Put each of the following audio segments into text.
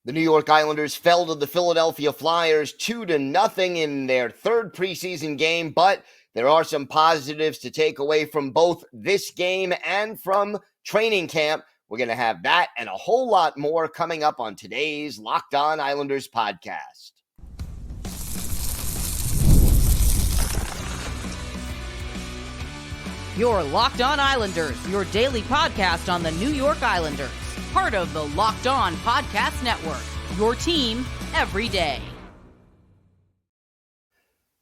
The New York Islanders fell to the Philadelphia Flyers 2-0 in their third preseason game, but there are some positives to take away from both this game and from training camp. We're going to have that and a whole lot more coming up on today's Locked On Islanders podcast. Your Locked On Islanders, your daily podcast on the New York Islanders. Part of the Locked On Podcast Network, your team every day.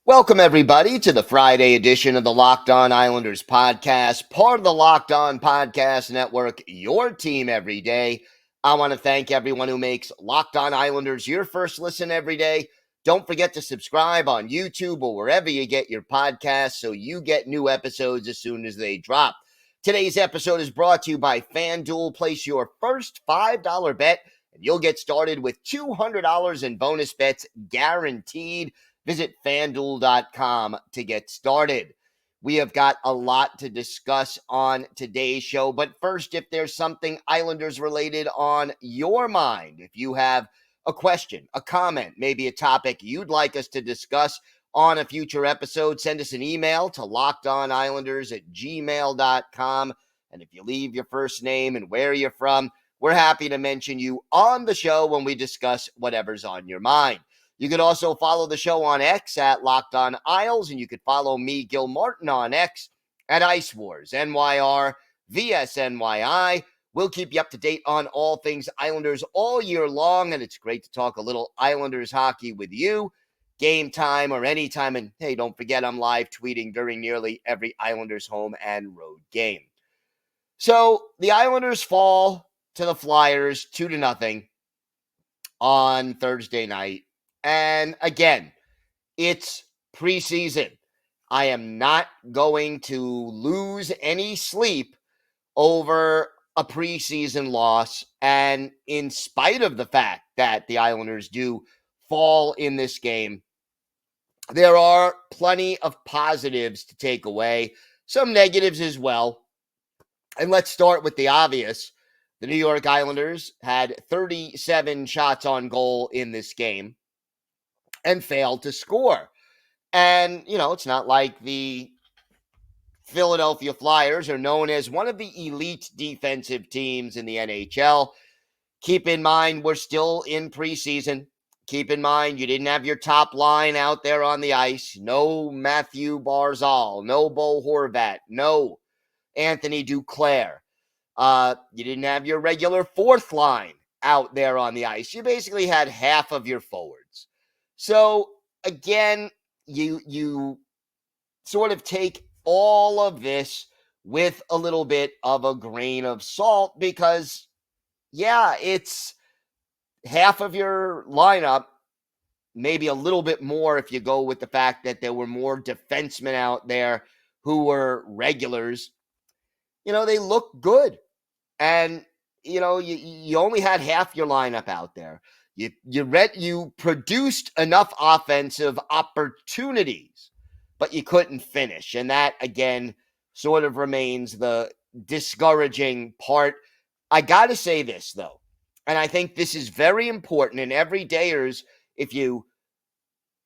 Welcome, everybody, to the Friday edition of the Locked On Islanders podcast, part of the Locked On Podcast Network, your team every day. I want to thank everyone who makes Locked On Islanders your first listen every day. Don't forget to subscribe on YouTube or wherever you get your podcasts so you get new episodes as soon as they drop. Today's episode is brought to you by FanDuel. Place your first $5 bet, and you'll get started with $200 in bonus bets guaranteed. Visit FanDuel.com to get started. We have got a lot to discuss on today's show, but first, if there's something Islanders related on your mind, if you have a question, a comment, maybe a topic you'd like us to discuss on a future episode, send us an email to lockedonislanders@gmail.com. And if you leave your first name and where you're from, we're happy to mention you on the show when we discuss whatever's on your mind. You could also follow the show on X at Locked On Isles, and you could follow me, Gil Martin, on X at Ice Wars, NYR, VSNYI. We'll keep you up to date on all things Islanders all year long, and it's great to talk a little Islanders hockey with you, game time or anytime. And hey, don't forget, I'm live tweeting during nearly every Islanders home and road game. So the Islanders fall to the Flyers 2-0 on Thursday night. And again, it's preseason. I am not going to lose any sleep over a preseason loss. And in spite of the fact that the Islanders do fall in this game, there are plenty of positives to take away, some negatives as well. And let's start with the obvious. The New York Islanders had 37 shots on goal in this game and failed to score. And, you know, it's not like the Philadelphia Flyers are known as one of the elite defensive teams in the NHL. Keep in mind, we're still in preseason. Keep in mind, you didn't have your top line out there on the ice. No Matthew Barzal, no Bo Horvat, no Anthony Duclair. You didn't have your regular fourth line out there on the ice. You basically had half of your forwards. So, again, you sort of take all of this with a little bit of a grain of salt because, yeah, it's half of your lineup, maybe a little bit more if you go with the fact that there were more defensemen out there who were regulars. You know, they look good. And, you know, you only had half your lineup out there. You produced enough offensive opportunities, but you couldn't finish. And that, again, sort of remains the discouraging part. I got to say this, though, and I think this is very important. And everydayers, if you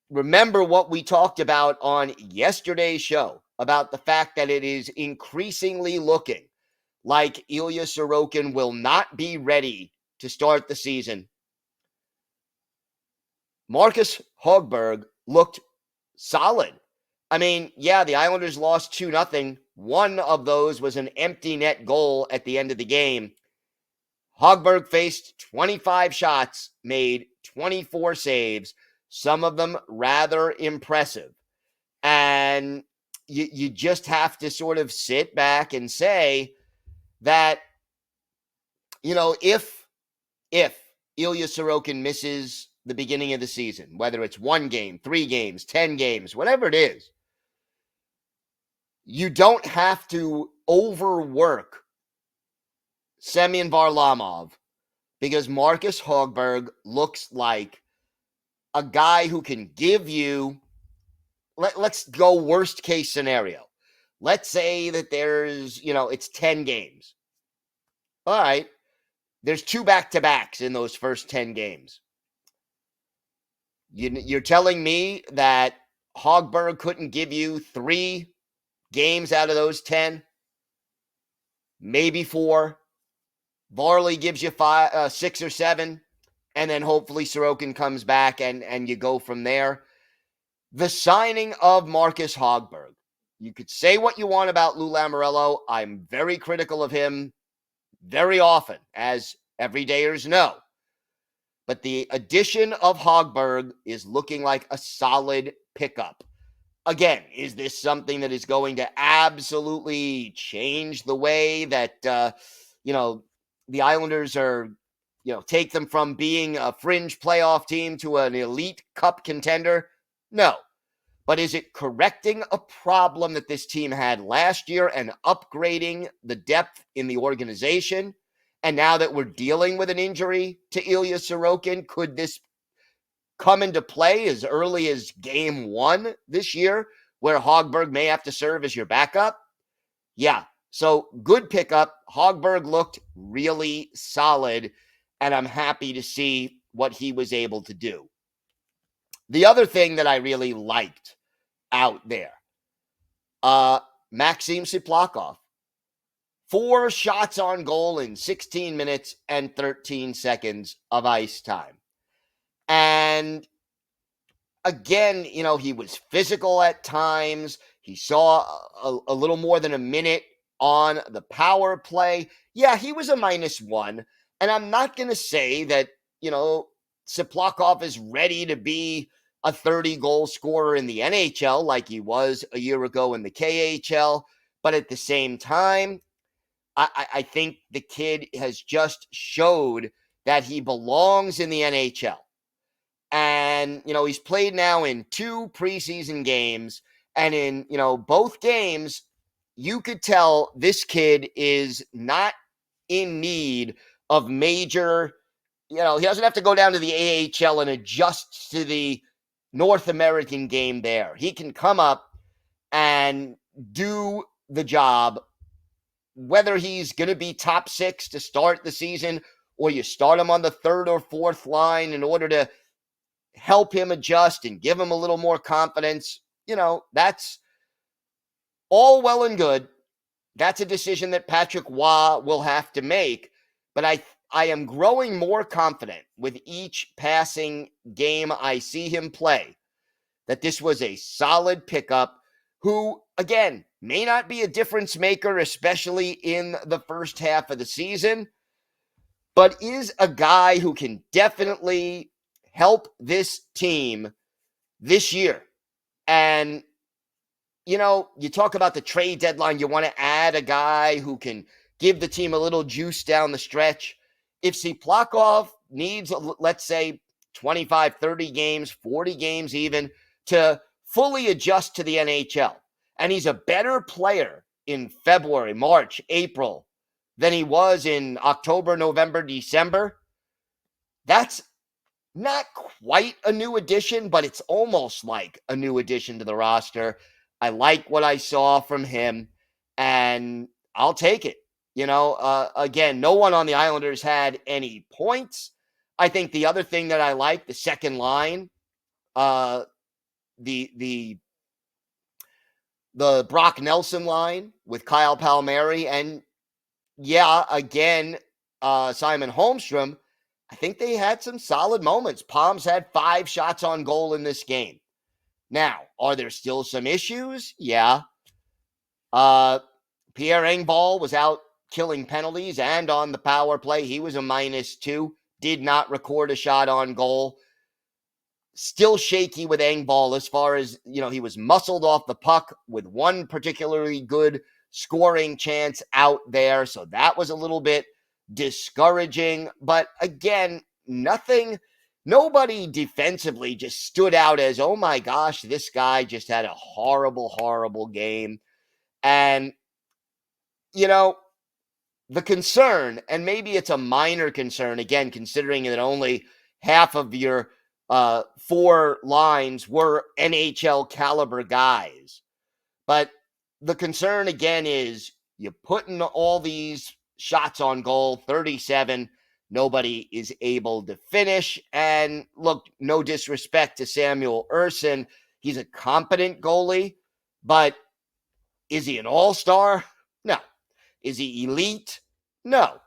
remember what we talked about on yesterday's show about the fact that it is increasingly looking like Ilya Sorokin will not be ready to start the season. Marcus Hogberg looked solid. I mean, yeah, the Islanders lost 2-0. One of those was an empty net goal at the end of the game. Hogberg faced 25 shots, made 24 saves, some of them rather impressive. And you just have to sort of sit back and say that, you know, if Ilya Sorokin misses the beginning of the season, whether it's 1 game, 3 games, 10 games, whatever it is, you don't have to overwork Semyon Varlamov because Marcus Hogberg looks like a guy who can give you, let's go worst case scenario. Let's say that there's, it's 10 games. All right. There's 2 back-to-backs in those first 10 games. You're telling me that Hogberg couldn't give you 3 games out of those 10? Maybe 4. Varley gives you 6 or 7. And then hopefully Sorokin comes back and you go from there. The signing of Marcus Hogberg. You could say what you want about Lou Lamoriello. I'm very critical of him very often, as everydayers know. But the addition of Hogberg is looking like a solid pickup. Again, is this something that is going to absolutely change the way that, the Islanders are, take them from being a fringe playoff team to an elite cup contender? No. But is it correcting a problem that this team had last year and upgrading the depth in the organization? And now that we're dealing with an injury to Ilya Sorokin, could this come into play as early as game 1 this year, where Hogberg may have to serve as your backup? Yeah, so good pickup. Hogberg looked really solid, and I'm happy to see what he was able to do. The other thing that I really liked out there, Maxim Tsyplakov. 4 shots on goal in 16 minutes and 13 seconds of ice time. And again, he was physical at times. He saw a little more than a minute on the power play. Yeah, he was a -1. And I'm not going to say that, Tsyplakov is ready to be a 30-goal scorer in the NHL like he was a year ago in the KHL. But at the same time, I think the kid has just showed that he belongs in the NHL. And, he's played now in 2 preseason games. And in, both games, you could tell this kid is not in need of major, he doesn't have to go down to the AHL and adjust to the North American game there. He can come up and do the job, whether he's going to be top 6 to start the season or you start him on the 3rd or 4th line in order to help him adjust and give him a little more confidence. That's all well and good. That's a decision that Patrick Waugh will have to make. But I am growing more confident with each passing game I see him play that this was a solid pickup who, again, may not be a difference maker, especially in the first half of the season, but is a guy who can definitely help this team this year. And, you talk about the trade deadline, you want to add a guy who can give the team a little juice down the stretch. If Tsyplakov needs, let's say, 25, 30 games, 40 games even, to fully adjust to the NHL, and he's a better player in February, March, April than he was in October, November, December, that's not quite a new addition, but it's almost like a new addition to the roster. I like what I saw from him, and I'll take it. Again, no one on the Islanders had any points. I think the other thing that I like, the second line, the Brock Nelson line with Kyle Palmieri, and again, Simon Holmstrom, I think they had some solid moments. Palms had 5 shots on goal in this game. Now, are there still some issues? Yeah. Pierre Engvall was out killing penalties and on the power play. He was a -2, did not record a shot on goal. Still shaky with Engvall as far as, he was muscled off the puck with one particularly good scoring chance out there. So that was a little bit discouraging. But again, nobody defensively just stood out as, oh my gosh, this guy just had a horrible, horrible game. And, the concern, and maybe it's a minor concern, again, considering that only half of your 4 lines were NHL caliber guys. But the concern again is you put in all these shots on goal, 37. Nobody is able to finish. And look, no disrespect to Samuel Ersson. He's a competent goalie, but is he an all-star? No. Is he elite? No.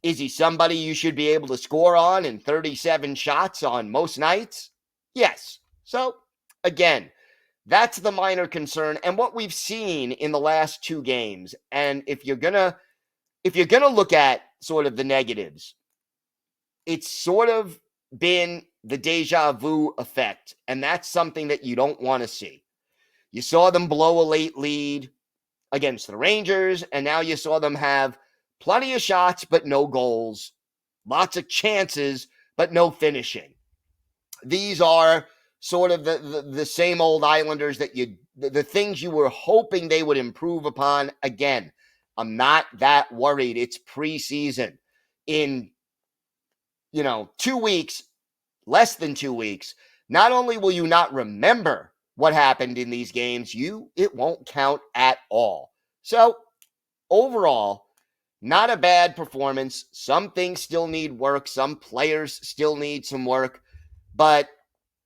Is he somebody you should be able to score on in 37 shots on most nights? Yes. So, again, that's the minor concern. And what we've seen in the last two games, and if you're gonna look at sort of the negatives, it's sort of been the deja vu effect, and that's something that you don't want to see. You saw them blow a late lead against the Rangers, and now you saw them have plenty of shots, but no goals. Lots of chances, but no finishing. These are sort of the same old Islanders that the things you were hoping they would improve upon. Again, I'm not that worried. It's preseason. In 2 weeks, less than 2 weeks, not only will you not remember what happened in these games, it won't count at all. So, overall, not a bad performance. Some things still need work. Some players still need some work, but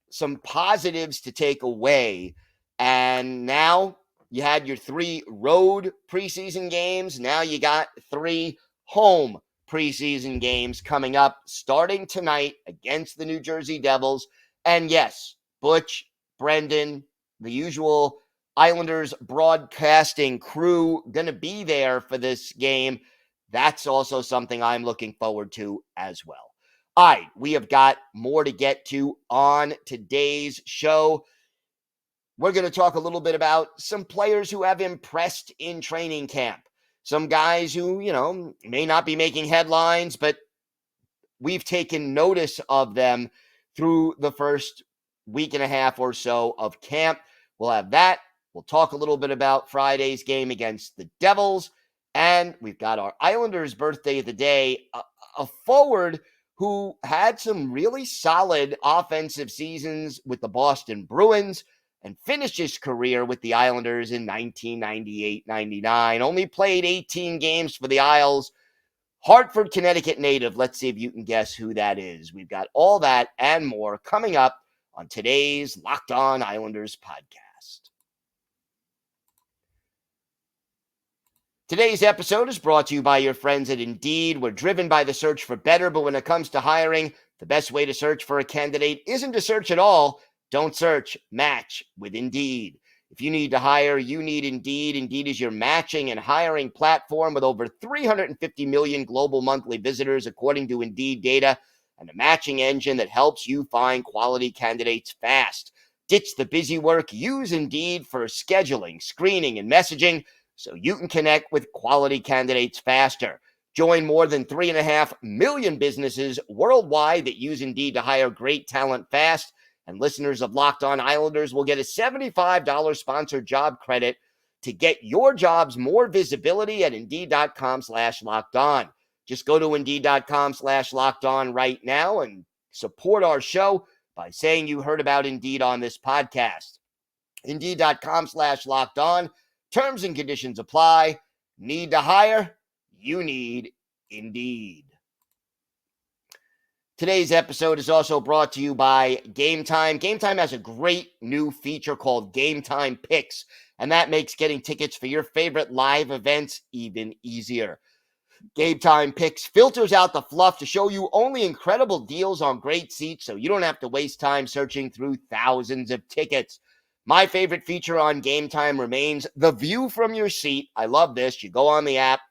some positives to take away. And now you had your 3 road preseason games. Now you got 3 home preseason games coming up starting tonight against the New Jersey Devils. And yes, Butch, Brendan, the usual Islanders broadcasting crew going to be there for this game. That's also something I'm looking forward to as well. All right, we have got more to get to on today's show. We're going to talk a little bit about some players who have impressed in training camp. Some guys who, may not be making headlines, but we've taken notice of them through the first week and a half or so of camp. We'll have that. We'll talk a little bit about Friday's game against the Devils. And we've got our Islanders birthday of the day, a forward who had some really solid offensive seasons with the Boston Bruins and finished his career with the Islanders in 1998-99. Only played 18 games for the Isles. Hartford, Connecticut native. Let's see if you can guess who that is. We've got all that and more coming up on today's Locked On Islanders podcast. Today's episode is brought to you by your friends at Indeed. We're driven by the search for better, but when it comes to hiring, the best way to search for a candidate isn't to search at all. Don't search, match with Indeed. If you need to hire, you need Indeed. Indeed is your matching and hiring platform with over 350 million global monthly visitors, according to Indeed data, and a matching engine that helps you find quality candidates fast. Ditch the busy work. Use Indeed for scheduling, screening, and messaging so you can connect with quality candidates faster. Join more than 3.5 million businesses worldwide that use Indeed to hire great talent fast. And listeners of Locked On Islanders will get a $75 sponsored job credit to get your jobs more visibility at Indeed.com/LockedOn. Just go to Indeed.com/LockedOn right now and support our show by saying you heard about Indeed on this podcast. Indeed.com/LockedOn. Terms and conditions apply. Need to hire? You need Indeed. Today's episode is also brought to you by Game Time. Game Time has a great new feature called Game Time Picks, and that makes getting tickets for your favorite live events even easier. Game Time Picks filters out the fluff to show you only incredible deals on great seats so you don't have to waste time searching through thousands of tickets. My favorite feature on Game Time remains the view from your seat. I love this. You go on the app,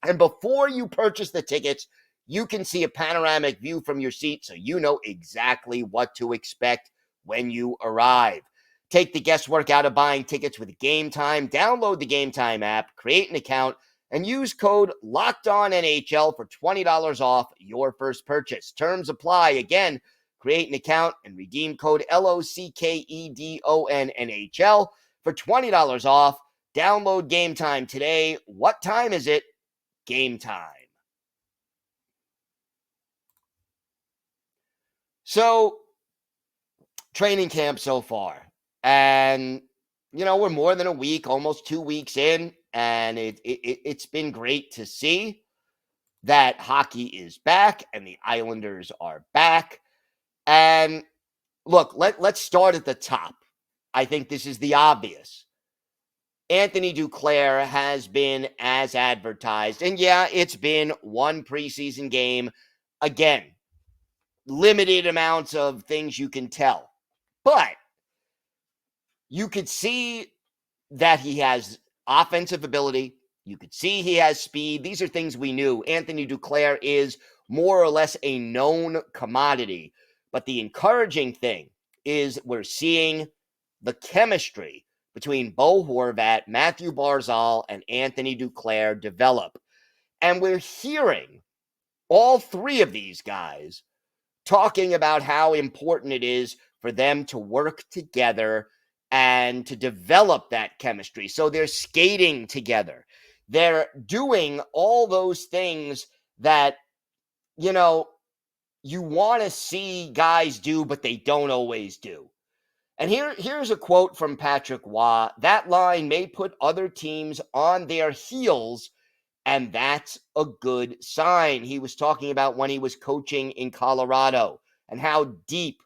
and before you purchase the tickets, you can see a panoramic view from your seat so you know exactly what to expect when you arrive. Take the guesswork out of buying tickets with Game Time. Download the Game Time app, create an account, and use code LOCKEDONNHL for $20 off your first purchase. Terms apply. Again, create an account and redeem code LOCKEDONNHL for $20 off. Download Game Time today. What time is it? Game Time. So, training camp so far. And, we're more than a week, almost 2 weeks in, and it's been great to see. that hockey is back and the Islanders are back. And look, let's start at the top. I think this is the obvious. Anthony Duclair has been as advertised. And yeah, it's been one preseason game. Again, limited amounts of things you can tell. But you could see that he has offensive ability. You could see he has speed. These are things we knew. Anthony Duclair is more or less a known commodity. But the encouraging thing is we're seeing the chemistry between Bo Horvat, Matthew Barzal, and Anthony Duclair develop. And we're hearing all three of these guys talking about how important it is for them to work together and to develop that chemistry. So they're skating together. They're doing all those things that, you want to see guys do, but they don't always do. And here's a quote from Patrick Waugh. That line may put other teams on their heels, and that's a good sign. He was talking about when he was coaching in Colorado and how deep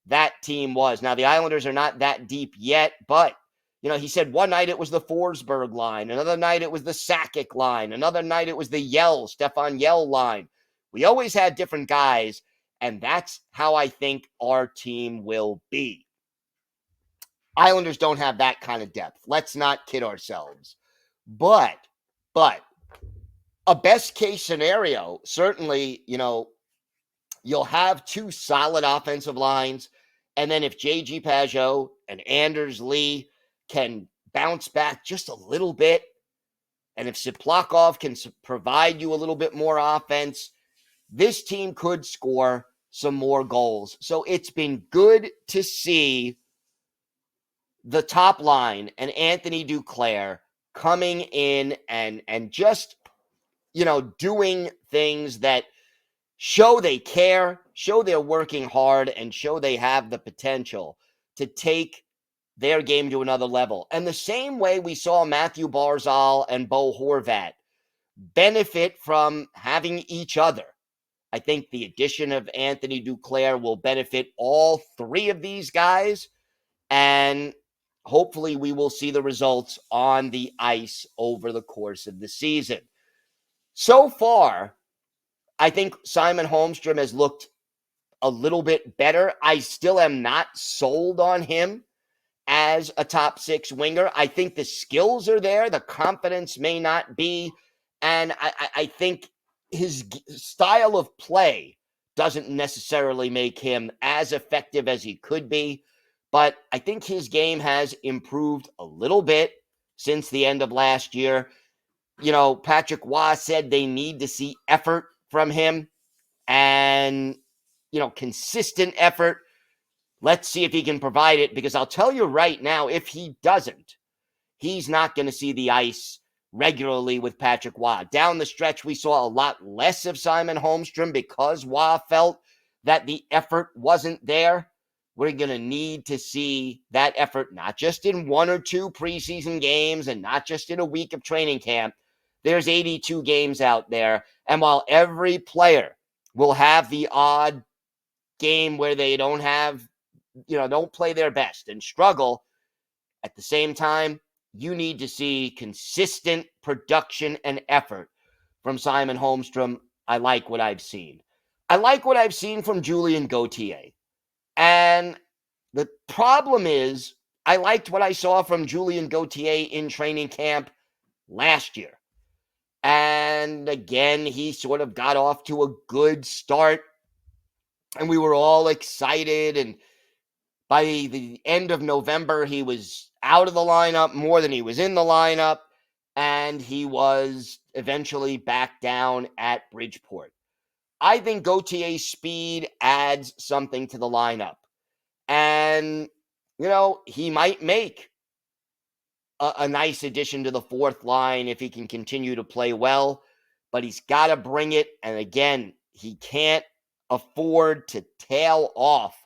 that team was. Now, the Islanders are not that deep yet, but, he said one night it was the Forsberg line. Another night it was the Sakic line. Another night it was the Stefan Yell line. We always had different guys, and that's how I think our team will be. Islanders don't have that kind of depth. Let's not kid ourselves. But a best case scenario, certainly, you'll have two solid offensive lines. And then if J.G. Pageau and Anders Lee can bounce back just a little bit, and if Tsyplakov can provide you a little bit more offense, this team could score some more goals. So it's been good to see the top line and Anthony Duclair coming in and just, doing things that show they care, show they're working hard, and show they have the potential to take their game to another level. And the same way we saw Matthew Barzal and Bo Horvat benefit from having each other. I think the addition of Anthony Duclair will benefit all three of these guys, and hopefully we will see the results on the ice over the course of the season. So far, I think Simon Holmstrom has looked a little bit better. I still am not sold on him as a top six winger. I think the skills are there. The confidence may not be. And I think his style of play doesn't necessarily make him as effective as he could be. But I think his game has improved a little bit since the end of last year. Patrick Waugh said they need to see effort from him and, consistent effort. Let's see if he can provide it, because I'll tell you right now, if he doesn't, he's not going to see the ice regularly with Patrick Waugh. Down the stretch, we saw a lot less of Simon Holmstrom because Waugh felt that the effort wasn't there. We're going to need to see that effort, not just in one or two preseason games and not just in a week of training camp. There's 82 games out there. And while every player will have the odd game where they don't play their best and struggle, at the same time, you need to see consistent production and effort from Simon Holmstrom. I like what I've seen. I like what I've seen from Julien Gauthier. And the problem is, I liked what I saw from Julien Gauthier in training camp last year. And again, he sort of got off to a good start. And we were all excited. And by the end of November, he was out of the lineup more than he was in the lineup. And he was eventually back down at Bridgeport. I think Gauthier's speed adds something to the lineup. And, he might make a nice addition to the fourth line if he can continue to play well. But he's got to bring it. And again, he can't afford to tail off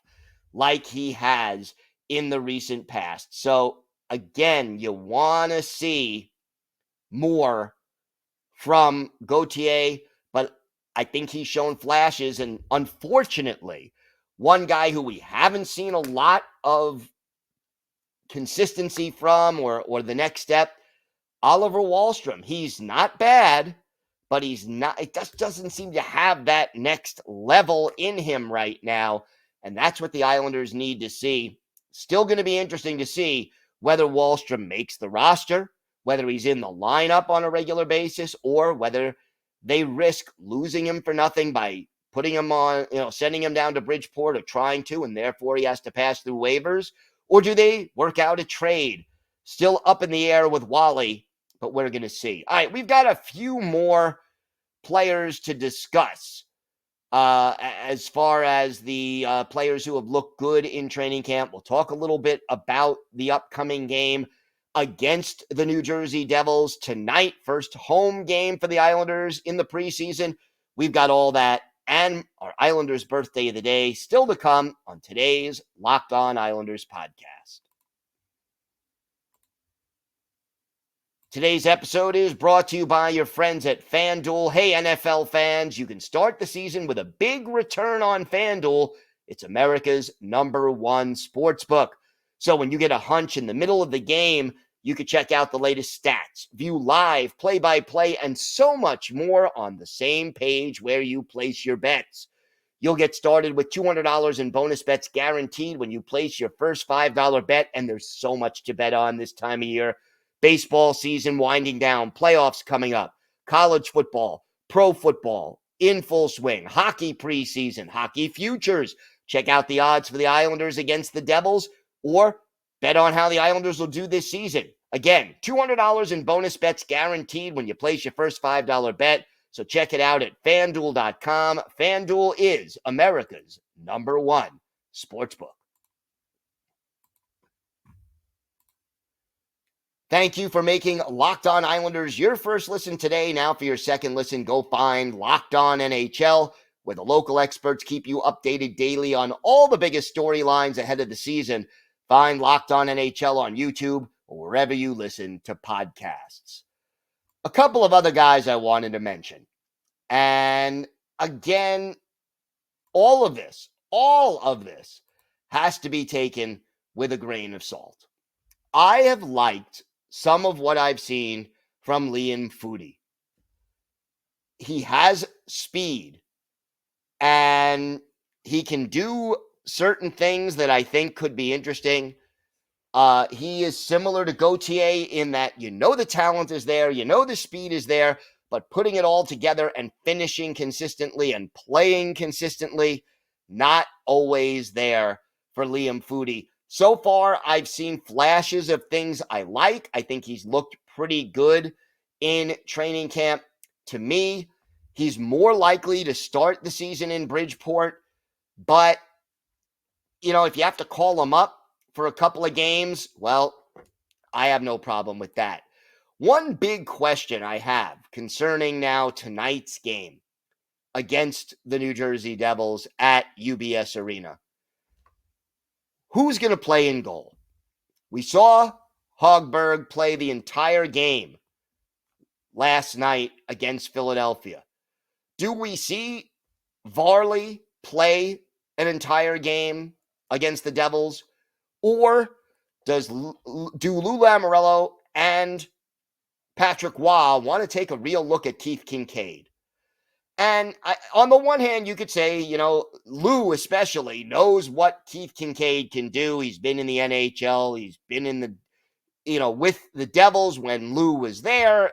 like he has in the recent past. So, again, you want to see more from Gauthier. But I think he's shown flashes, and unfortunately, one guy who we haven't seen a lot of consistency from or the next step, Oliver Wahlstrom. He's not bad, but he's not, it just doesn't seem to have that next level in him right now. And that's what the Islanders need to see. Still going to be interesting to see whether Wahlstrom makes the roster, whether he's in the lineup on a regular basis, or whether they risk losing him for nothing by putting him on, sending him down to Bridgeport or trying to, and therefore he has to pass through waivers. Or do they work out a trade? Still up in the air with Wally, but we're going to see. All right, we've got a few more players to discuss as far as the players who have looked good in training camp. We'll talk a little bit about the upcoming game against the New Jersey Devils tonight. First home game for the Islanders in the preseason. We've got all that and our Islanders birthday of the day still to come on today's Locked On Islanders podcast. Today's episode is brought to you by your friends at FanDuel. Hey, NFL fans, you can start the season with a big return on FanDuel. It's America's #1 sportsbook. So when you get a hunch in the middle of the game, you can check out the latest stats, view live, play-by-play, and so much more on the same page where you place your bets. You'll get started with $200 in bonus bets guaranteed when you place your first $5 bet, and there's so much to bet on this time of year. Baseball season winding down, playoffs coming up, college football, pro football in full swing, hockey preseason, hockey futures. Check out the odds for the Islanders against the Devils, or bet on how the Islanders will do this season. Again, $200 in bonus bets guaranteed when you place your first $5 bet. So check it out at FanDuel.com. FanDuel is America's #1 sportsbook. Thank you for making Locked On Islanders your first listen today. Now for your second listen, go find Locked On NHL, where the local experts keep you updated daily on all the biggest storylines ahead of the season. Find Locked On NHL on YouTube or wherever you listen to podcasts. A couple of other guys I wanted to mention. And again, all of this has to be taken with a grain of salt. I have liked some of what I've seen from Liam Foudy. He has speed, and he can do certain things that I think could be interesting. He is similar to Gauthier in that the talent is there, the speed is there, but putting it all together and finishing consistently and playing consistently, not always there for Liam Foudy. So far, I've seen flashes of things I like. I think he's looked pretty good in training camp. To me, he's more likely to start the season in Bridgeport. But, if you have to call him up for a couple of games, well, I have no problem with that. One big question I have concerning now tonight's game against the New Jersey Devils at UBS Arena. Who's going to play in goal? We saw Hogberg play the entire game last night against Philadelphia. Do we see Varley play an entire game against the Devils? Or do Lou Lamoriello and Patrick Waugh want to take a real look at Keith Kincaid? And on the one hand, you could say, Lou especially knows what Keith Kincaid can do. He's been in the NHL. He's been in the, with the Devils when Lou was there,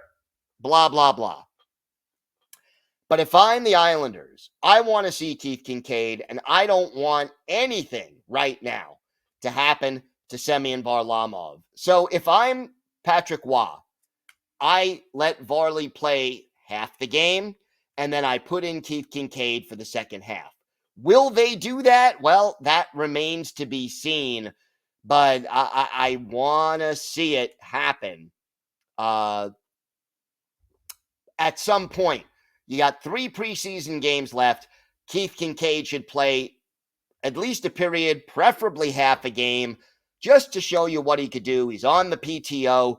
blah, blah, blah. But if I'm the Islanders, I want to see Keith Kincaid, and I don't want anything right now to happen to Semyon Varlamov. So if I'm Patrick Waugh, I let Varley play half the game, and then I put in Keith Kincaid for the second half. Will they do that? Well, that remains to be seen, but I want to see it happen at some point. You got 3 preseason games left. Keith Kincaid should play at least a period, preferably half a game, just to show you what he could do. He's on the PTO.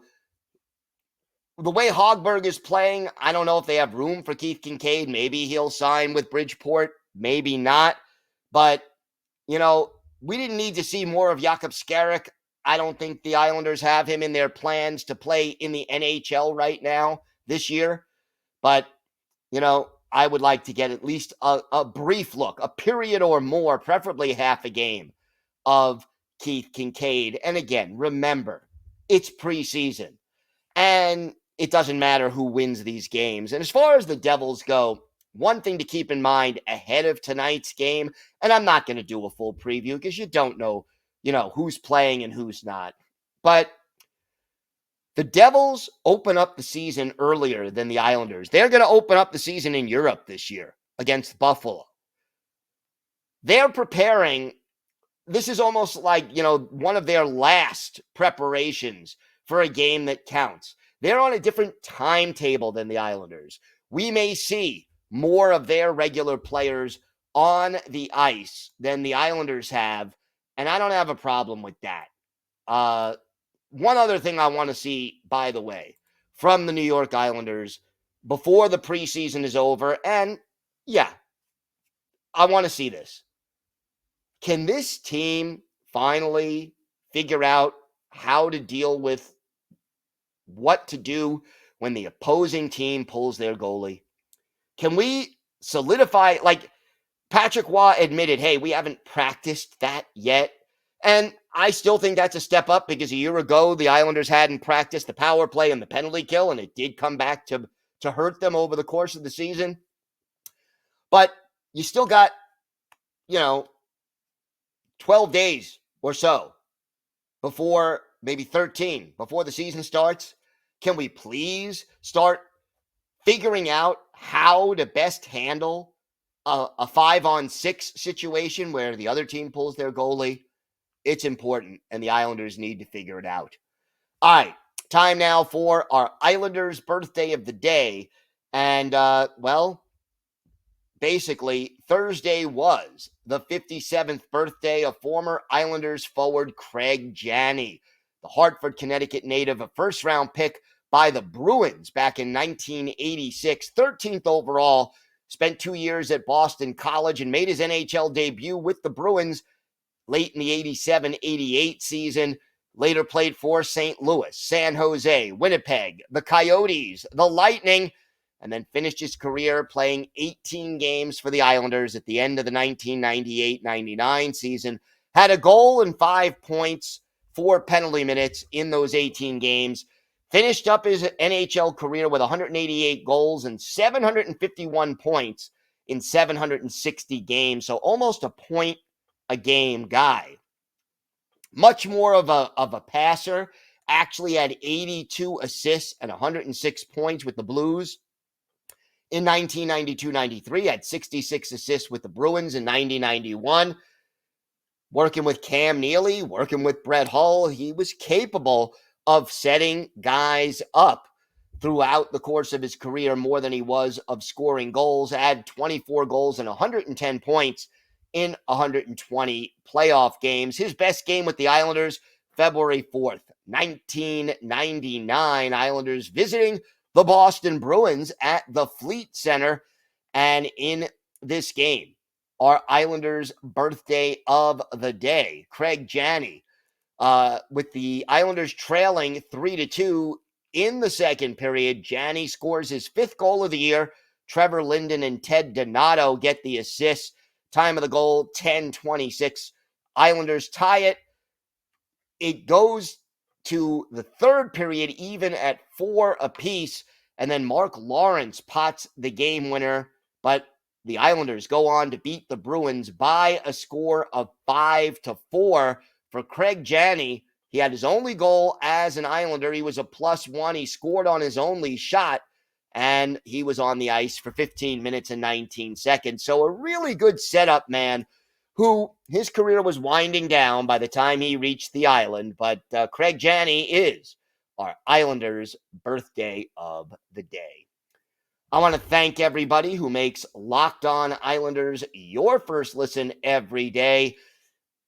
the way Hogberg is playing, I don't know if they have room for Keith Kincaid. Maybe he'll sign with Bridgeport, maybe not. But, we didn't need to see more of Jakub Skarek. I don't think the Islanders have him in their plans to play in the NHL right now this year. But, I would like to get at least a brief look, a period or more, preferably half a game, of Keith Kincaid. And again, remember, it's preseason. And it doesn't matter who wins these games. And as far as the Devils go, one thing to keep in mind ahead of tonight's game, and I'm not going to do a full preview because you don't know, who's playing and who's not. But the Devils open up the season earlier than the Islanders. They're going to open up the season in Europe this year against Buffalo. They're preparing. This is almost like, one of their last preparations for a game that counts. They're on a different timetable than the Islanders. We may see more of their regular players on the ice than the Islanders have, and I don't have a problem with that. One other thing I want to see, by the way, from the New York Islanders before the preseason is over, and yeah, I want to see this. Can this team finally figure out how to deal with what to do when the opposing team pulls their goalie? Can we solidify, like Patrick Waugh admitted, hey, we haven't practiced that yet. And I still think that's a step up because a year ago, the Islanders hadn't practiced the power play and the penalty kill, and it did come back to hurt them over the course of the season. But you still got, 12 days or so before, maybe 13, before the season starts. Can we please start figuring out how to best handle a 5-on-6 situation where the other team pulls their goalie? It's important, and the Islanders need to figure it out. All right, time now for our Islanders birthday of the day. And, basically, Thursday was the 57th birthday of former Islanders forward Craig Janney, the Hartford, Connecticut native, a first-round pick by the Bruins back in 1986, 13th overall, spent 2 years at Boston College and made his NHL debut with the Bruins late in the 87-88 season. Later played for St. Louis, San Jose, Winnipeg, the Coyotes, the Lightning, and then finished his career playing 18 games for the Islanders at the end of the 1998-99 season. Had a goal and 5 points, 4 penalty minutes in those 18 games. Finished up his NHL career with 188 goals and 751 points in 760 games. So almost a point a game guy. Much more of a passer. Actually had 82 assists and 106 points with the Blues. In 1992-93, had 66 assists with the Bruins in 90-91. Working with Cam Neely, working with Brett Hull, he was capable of setting guys up throughout the course of his career more than he was of scoring goals. Had 24 goals and 110 points in 120 playoff games. His best game with the Islanders, February 4th, 1999. Islanders visiting the Boston Bruins at the Fleet Center. And in this game, our Islanders' birthday of the day, Craig Janney, with the Islanders trailing 3-2 in the second period. Janney scores his 5th goal of the year. Trevor Linden and Ted Donato get the assists. Time of the goal, 10:26. Islanders tie it. It goes to the third period, even at 4 apiece. And then Mark Lawrence pots the game winner. But the Islanders go on to beat the Bruins by a score of 5-4. For Craig Janney, he had his only goal as an Islander. He was a +1. He scored on his only shot. And he was on the ice for 15 minutes and 19 seconds. So a really good setup man who his career was winding down by the time he reached the island. But Craig Janney is our Islanders' birthday of the day. I want to thank everybody who makes Locked On Islanders your first listen every day.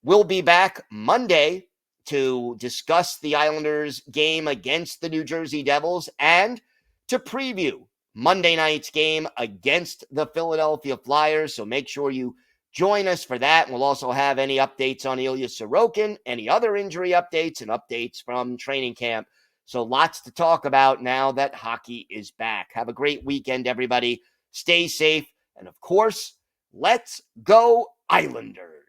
We'll be back Monday to discuss the Islanders game against the New Jersey Devils and to preview Monday night's game against the Philadelphia Flyers. So make sure you join us for that. And we'll also have any updates on Ilya Sorokin, any other injury updates, and updates from training camp. So lots to talk about now that hockey is back. Have a great weekend, everybody. Stay safe. And of course, let's go Islanders.